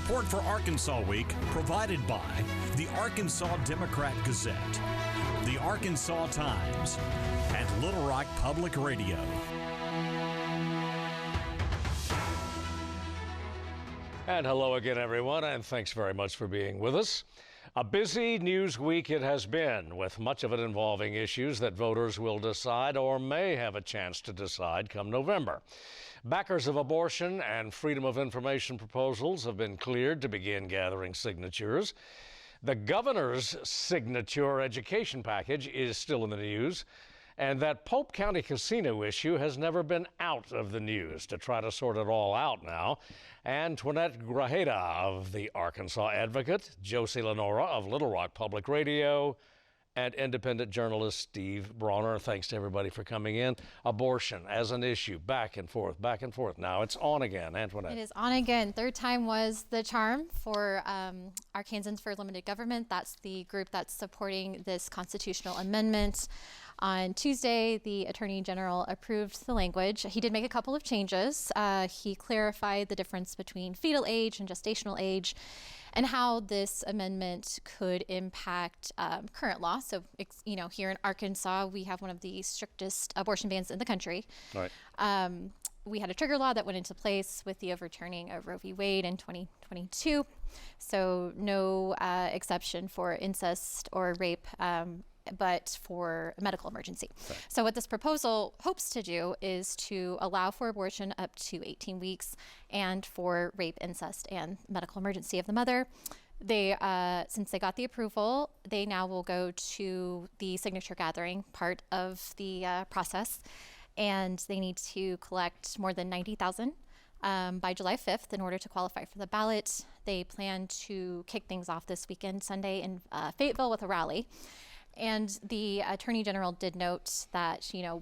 Support for Arkansas Week provided by the Arkansas Democrat-Gazette, the Arkansas Times, and Little Rock Public Radio. And hello again, everyone, and thanks very much for being with us. A busy news week it has been, with much of it involving issues that voters will decide or may have a chance to decide come November. Backers of abortion and freedom of information proposals have been cleared to begin gathering signatures. The governor's signature education package is still in the news. And that Pope County casino issue has never been out of the news. To try to sort it all out now, Antoinette Grajeda of the Arkansas Advocate, Josie Lenora of Little Rock Public Radio, and independent journalist Steve Bronner. Thanks to everybody for coming in. Abortion as an issue, back and forth. Now it's on again, Antoinette. It is on again. Third time was the charm for Arkansans for Limited Government. That's the group that's supporting this constitutional amendment. On Tuesday, the Attorney General approved the language. He did make a couple of changes. He clarified the difference between fetal age and gestational age and how this amendment could impact current law. So, here in Arkansas, we have one of the strictest abortion bans in the country. Right. We had a trigger law that went into place with the overturning of Roe v. Wade in 2022. So no exception for incest or rape, but for a medical emergency. Right. So what this proposal hopes to do is to allow for abortion up to 18 weeks and for rape, incest, and medical emergency of the mother. They, since they got the approval, they now will go to the signature gathering part of the process, and they need to collect more than 90,000 by July 5th in order to qualify for the ballot. They plan to kick things off this weekend, Sunday, in Fayetteville with a rally. And the Attorney General did note that, a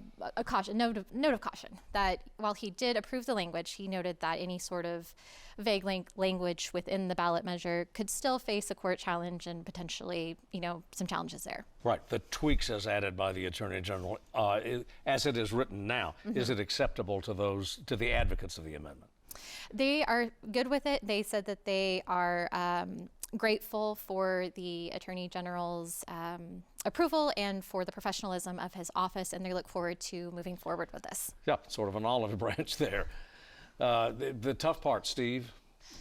note of caution, that while he did approve the language, he noted that any sort of vague language within the ballot measure could still face a court challenge and potentially, some challenges there. Right. The tweaks as added by the Attorney General, as it is written now, is it acceptable to the advocates of the amendment? They are good with it. They said that they are grateful for the Attorney General's approval and for the professionalism of his office, and they look forward to moving forward with this. Yeah, sort of an olive branch there. The tough part, Steve,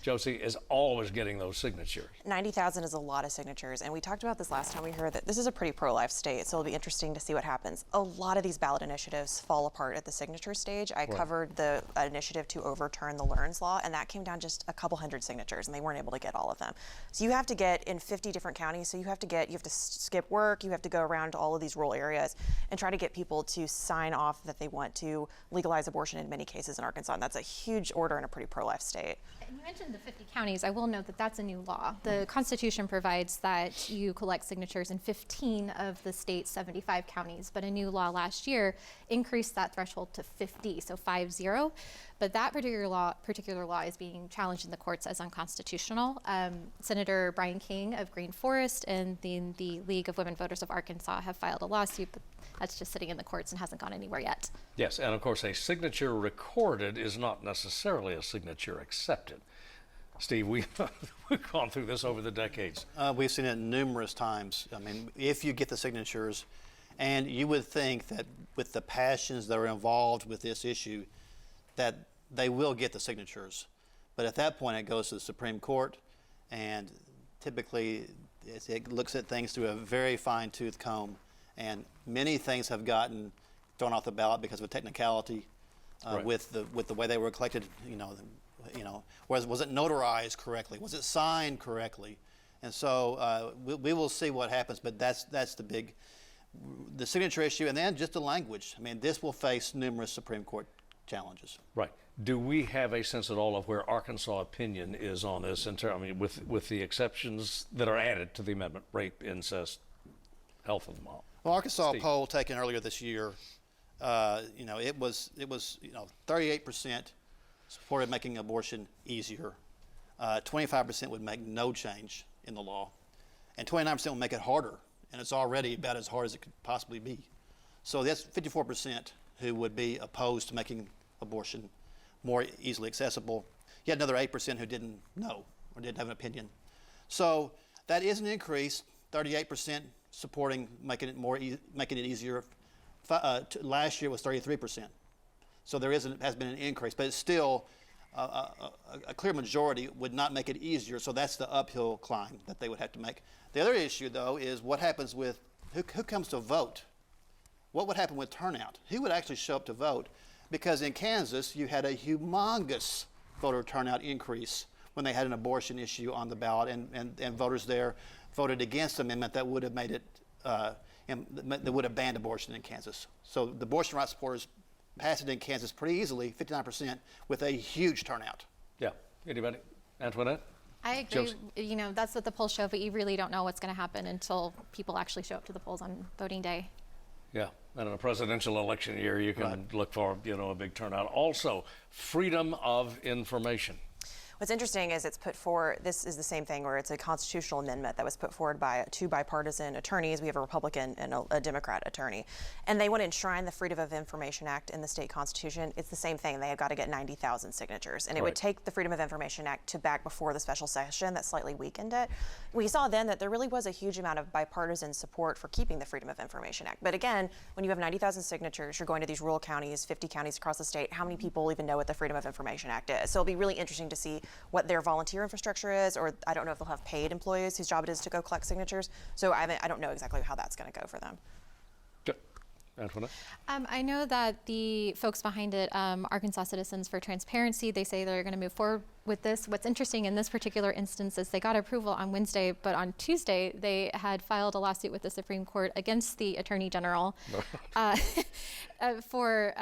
Josie, is always getting those signatures. 90,000 is a lot of signatures, and we talked about this last time we heard that this is a pretty pro-life state, so it'll be interesting to see what happens. A lot of these ballot initiatives fall apart at the signature stage. I covered the initiative to overturn the Learns Law, and that came down just a couple hundred signatures, and they weren't able to get all of them. So you have to get in 50 different counties, so you have to skip work, you have to go around to all of these rural areas and try to get people to sign off that they want to legalize abortion in many cases in Arkansas, and that's a huge order in a pretty pro-life state. And you mentioned the 50 counties. I will note that that's a new law. The Constitution provides that you collect signatures in 15 of the state's 75 counties, but a new law last year increased that threshold to 50, so 50. But that particular law is being challenged in the courts as unconstitutional. Senator Brian King of Green Forest and the League of Women Voters of Arkansas have filed a lawsuit, but that's just sitting in the courts and hasn't gone anywhere yet. Yes, and of course a signature recorded is not necessarily a signature accepted. Steve, we've gone through this over the decades. We've seen it numerous times. I mean, if you get the signatures, and you would think that with the passions that are involved with this issue, that they will get the signatures. But at that point, it goes to the Supreme Court, and typically it looks at things through a very fine-tooth comb, and many things have gotten thrown off the ballot because of a technicality with the way they were collected. Was it notarized correctly? Was it signed correctly? And so we will see what happens, but that's the signature issue, and then just the language. I mean, this will face numerous Supreme Court challenges. Right. Do we have a sense at all of where Arkansas opinion is on this, with the exceptions that are added to the amendment, rape, incest, health of the mom? Well, Arkansas poll taken earlier this year, it was 38% supported making abortion easier. 25% would make no change in the law, and 29% would make it harder, and it's already about as hard as it could possibly be. So that's 54% who would be opposed to making abortion more easily accessible. You had another 8% who didn't know or didn't have an opinion. So that is an increase, 38% supporting making it easier. Last year was 33%. So there has been an increase, but it's still a clear majority would not make it easier. So that's the uphill climb that they would have to make. The other issue, though, is what happens with who comes to vote. What would happen with turnout? Who would actually show up to vote? Because in Kansas, you had a humongous voter turnout increase when they had an abortion issue on the ballot, and voters there voted against the amendment that would have made it, that would have banned abortion in Kansas. So the abortion rights supporters passed it in Kansas pretty easily, 59%, with a huge turnout. Yeah. Anybody? Antoinette? I agree. You know, that's what the polls show, but you really don't know what's going to happen until people actually show up to the polls on voting day. Yeah, and in a presidential election year, you can look for, a big turnout. Also, freedom of information. What's interesting is it's put forward, this is the same thing where it's a constitutional amendment that was put forward by two bipartisan attorneys. We have a Republican and a Democrat attorney. And they want to enshrine the Freedom of Information Act in the state constitution. It's the same thing. They have got to get 90,000 signatures. And it would take the Freedom of Information Act to back before the special session that slightly weakened it. We saw then that there really was a huge amount of bipartisan support for keeping the Freedom of Information Act. But again, when you have 90,000 signatures, you're going to these rural counties, 50 counties across the state. How many people even know what the Freedom of Information Act is? So it'll be really interesting to see what their volunteer infrastructure is, or I don't know if they'll have paid employees whose job it is to go collect signatures. So I don't know exactly how that's going to go for them. Antoinette? I know that the folks behind it, Arkansas Citizens for Transparency, they say they're going to move forward with this. What's interesting in this particular instance is they got approval on Wednesday, but on Tuesday they had filed a lawsuit with the Supreme Court against the Attorney General for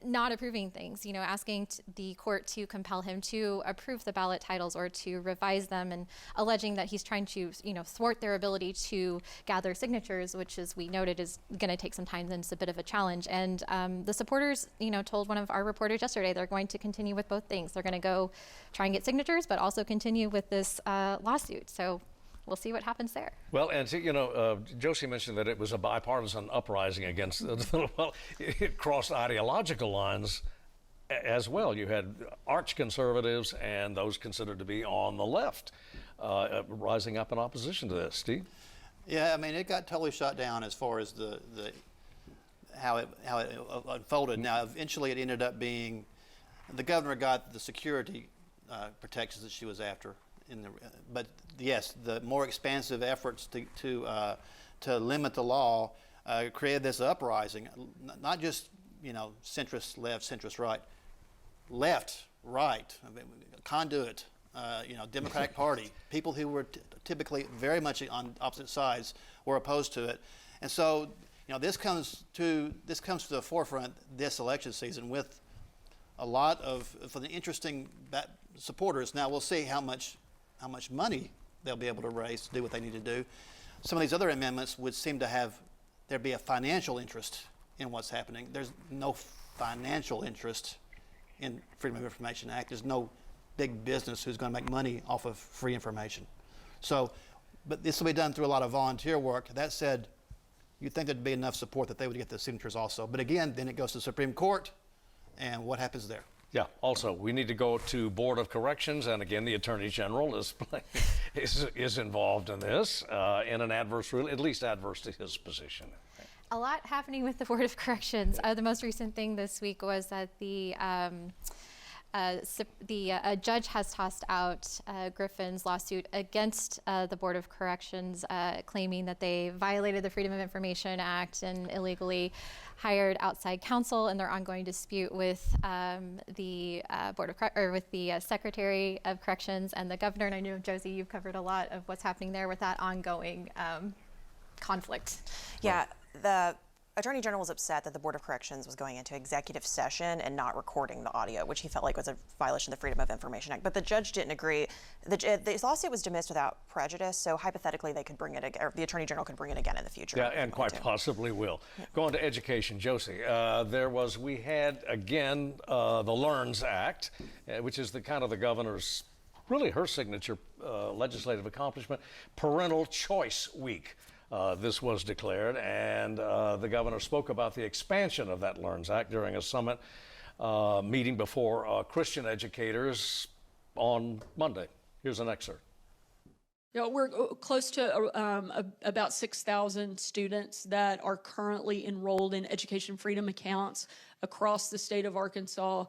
not approving things, asking the court to compel him to approve the ballot titles or to revise them, and alleging that he's trying to, thwart their ability to gather signatures, which, as we noted, is going to take some time and it's a bit of a challenge. And the supporters, told one of our reporters yesterday they're going to continue with both things. They're going to go try and get signatures, but also continue with this lawsuit. So we'll see what happens there. Well, and Josie mentioned that it was a bipartisan uprising against, well, it crossed ideological lines as well. You had arch conservatives and those considered to be on the left rising up in opposition to this. Steve? Yeah, I mean, it got totally shut down as far as how it unfolded. Now, eventually it ended up being, the governor got the security protections that she was after. But yes, the more expansive efforts to limit the law created this uprising. Not just centrist left, centrist right, left, right, conduit, Democratic Party, people who were typically very much on opposite sides were opposed to it, and so this comes to the forefront this election season with a lot of for the interesting supporters. Now we'll see how much money they'll be able to raise to do what they need to do. Some of these other amendments would seem to have there'd be a financial interest in what's happening. There's no financial interest in Freedom of Information Act. There's no big business who's going to make money off of free information. So, but this will be done through a lot of volunteer work. That said, you'd think there'd be enough support that they would get the signatures also. But again, then it goes to the Supreme Court, and what happens there? Yeah, also, we need to go to Board of Corrections, and again, the Attorney General is involved in this in an adverse, at least adverse to his position. A lot happening with the Board of Corrections. The most recent thing this week was that the judge has tossed out Griffin's lawsuit against the Board of Corrections, claiming that they violated the Freedom of Information Act and illegally hired outside counsel in their ongoing dispute with the Secretary of Corrections and the Governor. And I know, Josie, you've covered a lot of what's happening there with that ongoing conflict. Yeah, the Attorney General was upset that the Board of Corrections was going into executive session and not recording the audio, which he felt like was a violation of the Freedom of Information Act. But the judge didn't agree. The lawsuit was dismissed without prejudice, so hypothetically they could bring it, or the Attorney General could bring it again in the future. Yeah, and quite possibly will. Yeah. Going to education, Josie, we had again the LEARNS Act, which is the governor's, really her signature legislative accomplishment, Parental Choice Week. This was declared, and the governor spoke about the expansion of that LEARNS Act during a summit meeting before Christian educators on Monday. Here's an excerpt. Yeah, we're close to about 6,000 students that are currently enrolled in education freedom accounts across the state of Arkansas.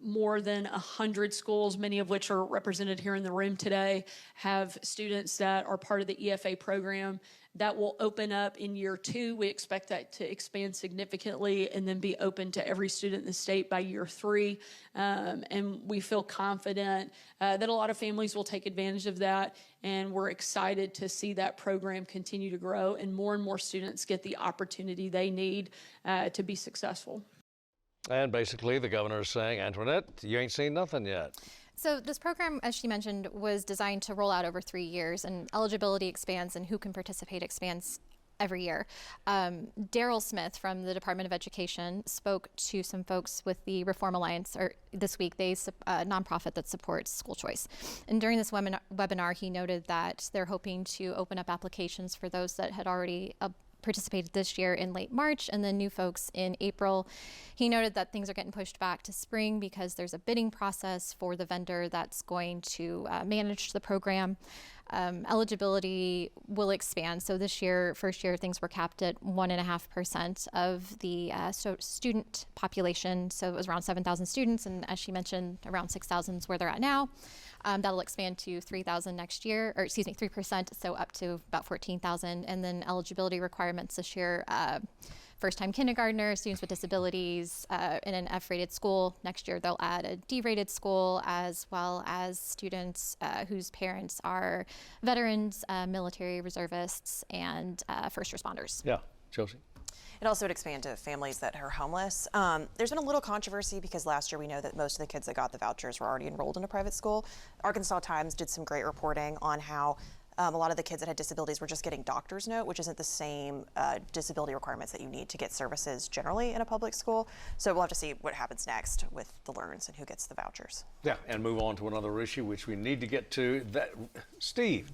More than 100 schools, many of which are represented here in the room today, have students that are part of the EFA program. That will open up in year 2. We expect that to expand significantly and then be open to every student in the state by year 3. And we feel confident that a lot of families will take advantage of that. And we're excited to see that program continue to grow and more students get the opportunity they need to be successful. And basically, the governor is saying, Antoinette, you ain't seen nothing yet. So this program, as she mentioned, was designed to roll out over 3 years, and eligibility expands and who can participate expands every year. Daryl Smith from the Department of Education spoke to some folks with the Reform Alliance this week. They a nonprofit that supports school choice. And during this webinar, he noted that they're hoping to open up applications for those that had already participated this year in late March, and then new folks in April. He noted that things are getting pushed back to spring because there's a bidding process for the vendor that's going to manage the program. Eligibility will expand. So this year, first year, things were capped at 1.5% of the student population. So it was around 7,000 students, and as she mentioned, around 6,000 is where they're at now. That'll expand to 3,000 next year, or excuse me, 3%, so up to about 14,000. And then eligibility requirements this year, first-time kindergartners, students with disabilities in an F-rated school. Next year, they'll add a D-rated school, as well as students whose parents are veterans, military reservists, and first responders. Yeah, Josie? It also would expand to families that are homeless. There's been a little controversy because last year we know that most of the kids that got the vouchers were already enrolled in a private school. Arkansas Times did some great reporting on how a lot of the kids that had disabilities were just getting doctor's note, which isn't the same disability requirements that you need to get services generally in a public school. So we'll have to see what happens next with the LEARNs and who gets the vouchers. Yeah, and move on to another issue which we need to get to. Steve,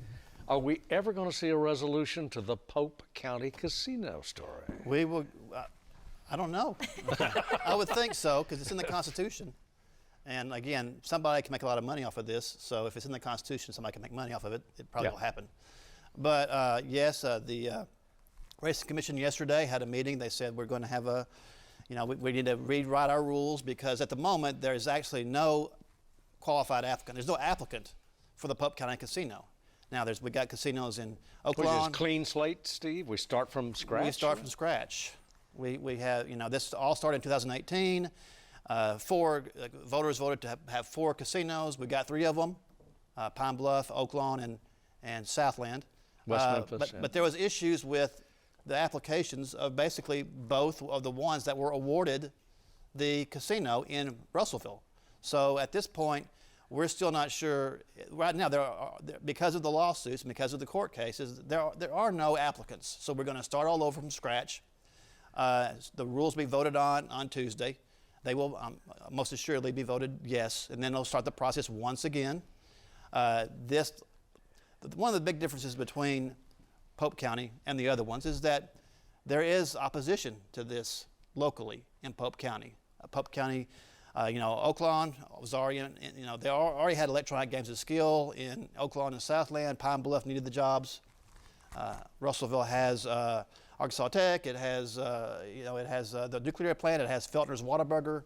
are we ever going to see a resolution to the Pope County casino story? We will, I don't know. I would think so, because it's in the Constitution. And again, somebody can make a lot of money off of this, so if it's in the Constitution, somebody can make money off of it, it probably will happen. But yes, the Racing Commission yesterday had a meeting. They said we're going to have we need to rewrite our rules, because at the moment there's actually no qualified applicant. There's no applicant for the Pope County Casino. Now we got casinos in Oakland. Which is clean slate, Steve? We start from scratch? We start from scratch. We have, this all started in 2018. Voters voted to have 4 casinos. We got 3 of them, Pine Bluff, Oaklawn, and Southland. West Memphis. But there was issues with the applications of basically both of the ones that were awarded the casino in Russellville. So at this point, we're still not sure. Right now, because of the lawsuits and because of the court cases, there are no applicants. So we're going to start all over from scratch. The rules will be voted on Tuesday. They will most assuredly be voted yes, and then they'll start the process once again. One of the big differences between Pope County and the other ones is that there is opposition to this locally in Pope County. Pope County, Oaklawn was already, they already had electronic games of skill in Oaklawn and Southland. Pine Bluff needed the jobs. Russellville has Arkansas Tech. It has, the nuclear plant. It has Feltner's Whataburger.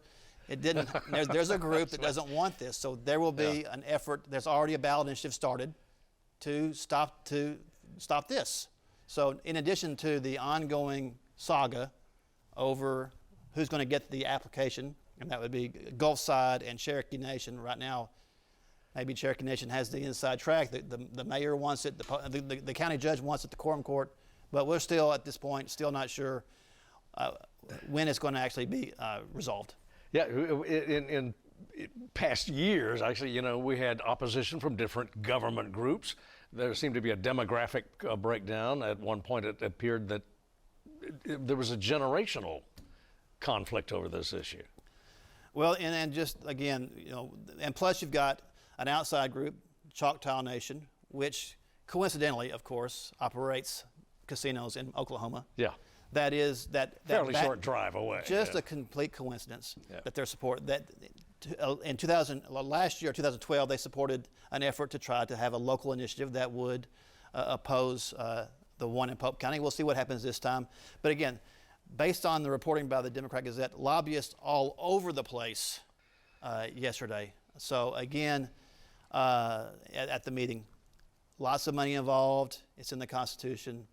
It didn't. There's a group that doesn't want this. So there will be an effort. There's already a ballot initiative started to stop this. So in addition to the ongoing saga over who's going to get the application, and that would be Gulfside and Cherokee Nation. Right now, maybe Cherokee Nation has the inside track. The mayor wants it. The county judge wants it. The quorum court. But we're still, at this point, still not sure when it's going to actually be resolved. Yeah, in past years, actually, we had opposition from different government groups. There seemed to be a demographic breakdown. At one point, it appeared that there was a generational conflict over this issue. Well, and just, again, and plus you've got an outside group, Choctaw Nation, which coincidentally, of course, operates casinos in Oklahoma. Yeah. That is fairly short drive away. Just a complete coincidence that their support, that last year, 2012, they supported an effort to try to have a local initiative that would oppose the one in Pope County. We'll see what happens this time. But again, based on the reporting by the Democrat Gazette, lobbyists all over the place yesterday. So again, at the meeting, lots of money involved. It's in the Constitution.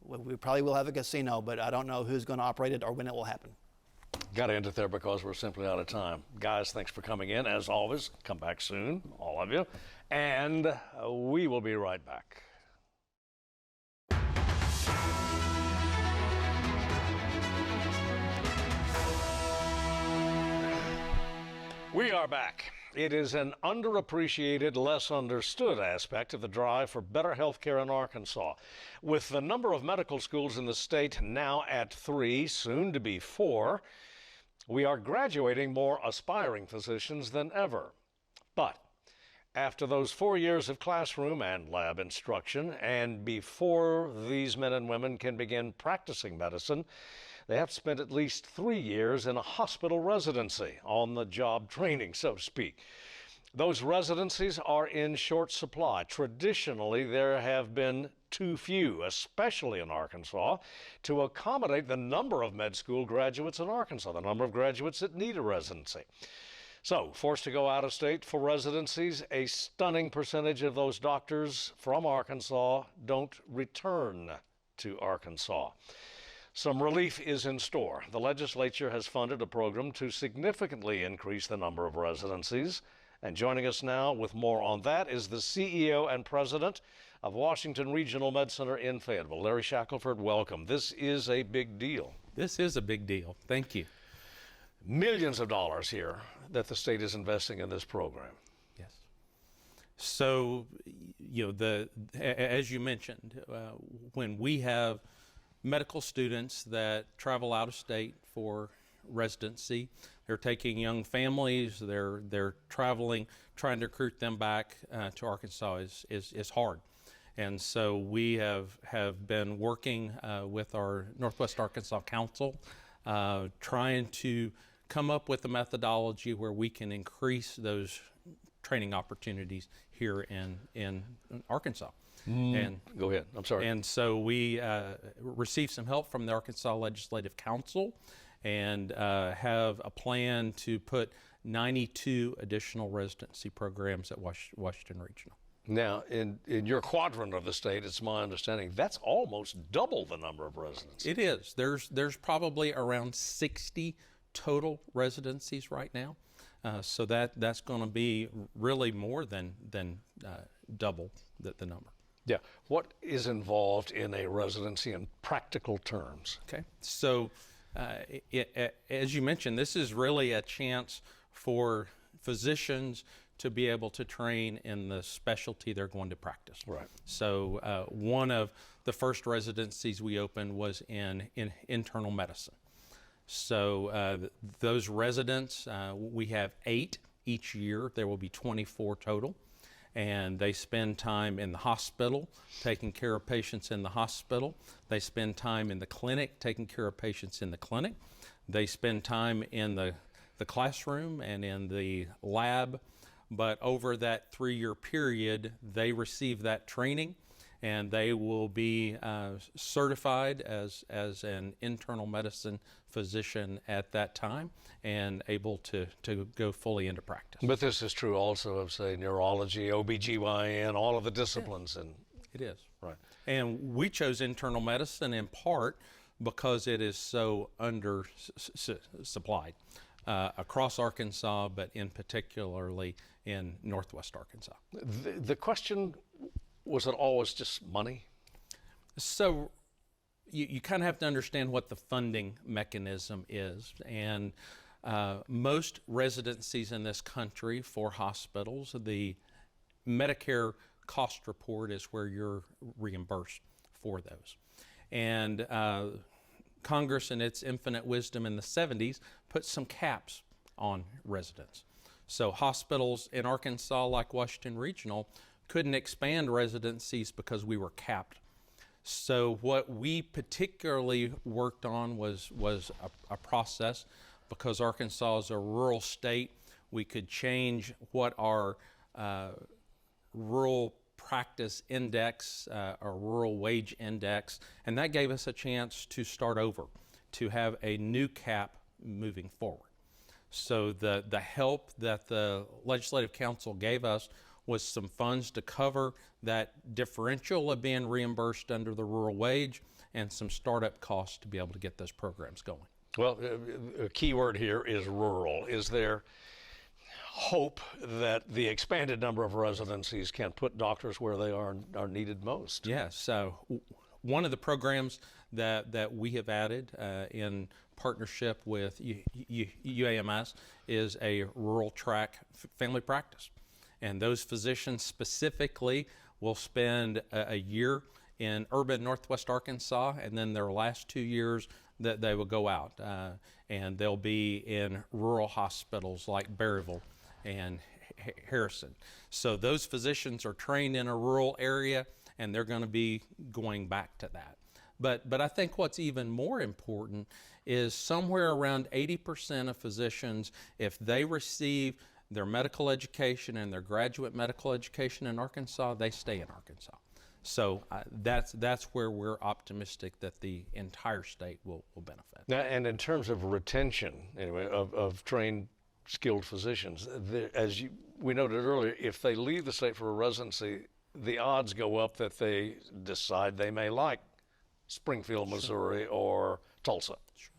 We probably will have a casino, but I don't know who's going to operate it or when it will happen. Got to end it there because we're simply out of time. Guys, thanks for coming in. As always, come back soon, all of you. And we will be right back. We are back. It is an underappreciated, less understood aspect of the drive for better health care in Arkansas. With the number of medical schools in the state now at 3, soon to be 4, we are graduating more aspiring physicians than ever. But after those 4 years of classroom and lab instruction, and before these men and women can begin practicing medicine, they have to spend at least 3 years in a hospital residency, on-the-job training, so to speak. Those residencies are in short supply. Traditionally, there have been too few, especially in Arkansas, to accommodate the number of med school graduates in Arkansas, the number of graduates that need a residency. So, forced to go out of state for residencies, a stunning percentage of those doctors from Arkansas don't return to Arkansas. Some relief is in store. The legislature has funded a program to significantly increase the number of residencies. And joining us now with more on that is the CEO and president of Washington Regional Med Center in Fayetteville. Larry Shackelford, welcome. This is a big deal. This is a big deal. Thank you. Millions of dollars here that the state is investing in this program. Yes. So, as you mentioned, when we have medical students that travel out of state for residency, they're taking young families, they're traveling, trying to recruit them back to Arkansas is hard. And so we have been working with our Northwest Arkansas Council, trying to come up with a methodology where we can increase those training opportunities here in Arkansas. And go ahead. I'm sorry. And so we received some help from the Arkansas Legislative Council and have a plan to put 92 additional residency programs at Washington Regional. Now, in your quadrant of the state, it's my understanding that's almost double the number of residencies. It is. There's probably around 60 total residencies right now. So that's going to be really more than double the number. Yeah. What is involved in a residency in practical terms? Okay. So, as you mentioned, this is really a chance for physicians to be able to train in the specialty they're going to practice. Right. So, one of the first residencies we opened was in internal medicine. So, those residents, we have 8 each year. There will be 24 total. And they spend time in the hospital, taking care of patients in the hospital. They spend time in the clinic, taking care of patients in the clinic. They spend time in the classroom and in the lab. But over that 3-year period, they receive that training, and they will be certified as an internal medicine physician at that time and able to go fully into practice. But this is true also of, say, neurology, OBGYN, all of the disciplines. Yeah. And it is. Right. And we chose internal medicine in part because it is so undersupplied across Arkansas, but in particularly in Northwest Arkansas. The question, was it always just money? So you kind of have to understand what the funding mechanism is. And most residencies in this country for hospitals, the Medicare cost report is where you're reimbursed for those. And Congress, in its infinite wisdom in the 70s, put some caps on residents. So hospitals in Arkansas, like Washington Regional, couldn't expand residencies because we were capped. So what we particularly worked on was a process, because Arkansas is a rural state. we could change what our rural practice index or rural wage index, and that gave us a chance to start over, to have a new cap moving forward. So the help that the Legislative Council gave us was some funds to cover that differential of being reimbursed under the rural wage and some startup costs to be able to get those programs going. Well, a key word here is rural. Is there hope that the expanded number of residencies can put doctors where they are needed most? Yes. So one of the programs that we have added in partnership with UAMS is a rural track family practice. And those physicians specifically will spend a year in urban Northwest Arkansas, and then their last 2 years that they will go out. And they'll be in rural hospitals like Berryville and Harrison. So those physicians are trained in a rural area, and they're going to be going back to that. But I think what's even more important is somewhere around 80% of physicians, if they receive their medical education and their graduate medical education in Arkansas, they stay in Arkansas. So that's where we're optimistic that the entire state will benefit. Now, and in terms of retention, anyway, of trained, skilled physicians, as we noted earlier, if they leave the state for a residency, the odds go up that they decide they may like Springfield, Missouri, or Tulsa. Sure.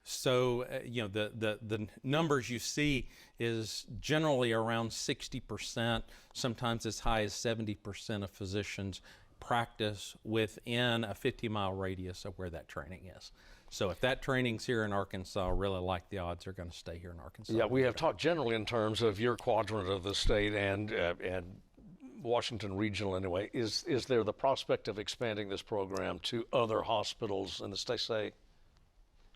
So, the numbers you see is generally around 60%, sometimes as high as 70% of physicians practice within a 50-mile radius of where that training is. So if that training's here in Arkansas, I really like the odds are going to stay here in Arkansas. Yeah, we have talked generally in terms of your quadrant of the state and Washington Regional anyway. Is there the prospect of expanding this program to other hospitals in the state, say,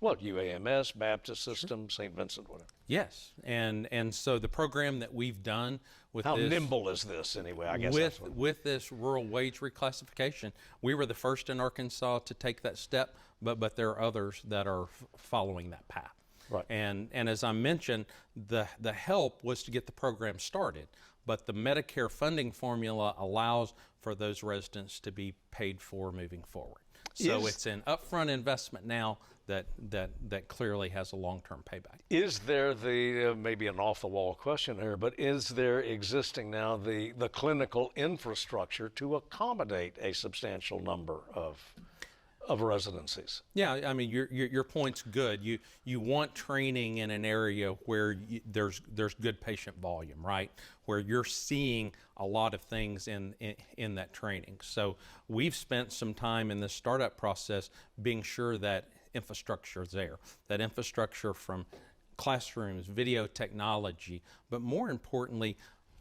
well, UAMS, Baptist System, St. Vincent, whatever? Yes, and so the program that we've done with How this, nimble is this anyway? I guess with this rural wage reclassification, we were the first in Arkansas to take that step, but there are others that are following that path. Right. And as I mentioned, the help was to get the program started, but the Medicare funding formula allows for those residents to be paid for moving forward. So it's an upfront investment now that clearly has a long-term payback. Is there maybe an off-the-wall question here, but is there existing now the clinical infrastructure to accommodate a substantial number of residencies? Yeah, I mean your point's good. You want training in an area where there's good patient volume, right? Where you're seeing a lot of things in that training. So we've spent some time in this startup process being sure that infrastructure is there. That infrastructure from classrooms, video technology, but more importantly,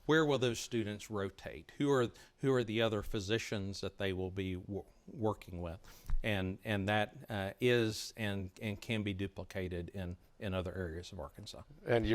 where will those students rotate? Who are the other physicians that they will be working with? And that is and can be duplicated in other areas of Arkansas. And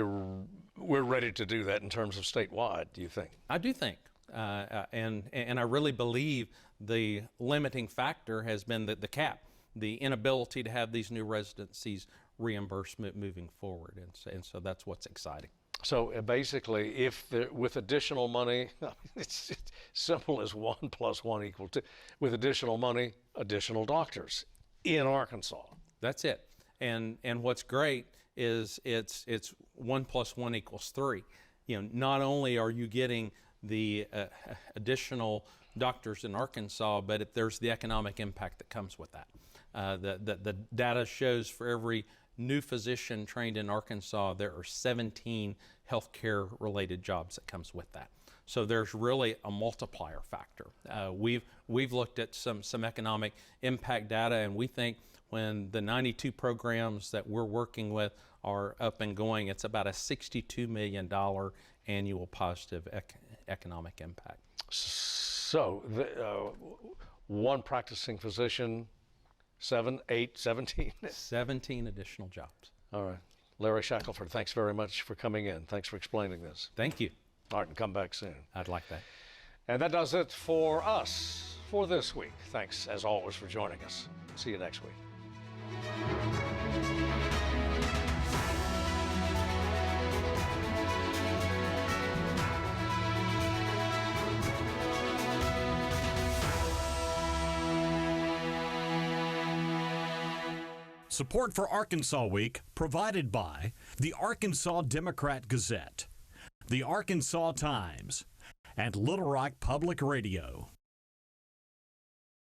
we're ready to do that in terms of statewide, do you think? I do think, and I really believe the limiting factor has been the cap, the inability to have these new residencies reimbursed moving forward, and so that's what's exciting. So basically, with additional money, it's simple as 1 + 1 = 2. With additional money, additional doctors in Arkansas. That's it. And what's great is it's 1 + 1 = 3. Not only are you getting the additional doctors in Arkansas, but there's the economic impact that comes with that. The data shows for every new physician trained in Arkansas, there are 17 healthcare related jobs that comes with that. So there's really a multiplier factor. We've looked at some economic impact data, and we think when the 92 programs that we're working with are up and going, it's about a $62 million annual positive economic impact. So one practicing physician, 7, 8, 17? 17 additional jobs. All right. Larry Shackelford, thanks very much for coming in. Thanks for explaining this. Thank you. All right, and come back soon. I'd like that. And that does it for us for this week. Thanks, as always, for joining us. See you next week. Support for Arkansas Week provided by the Arkansas Democrat Gazette, the Arkansas Times, and Little Rock Public Radio.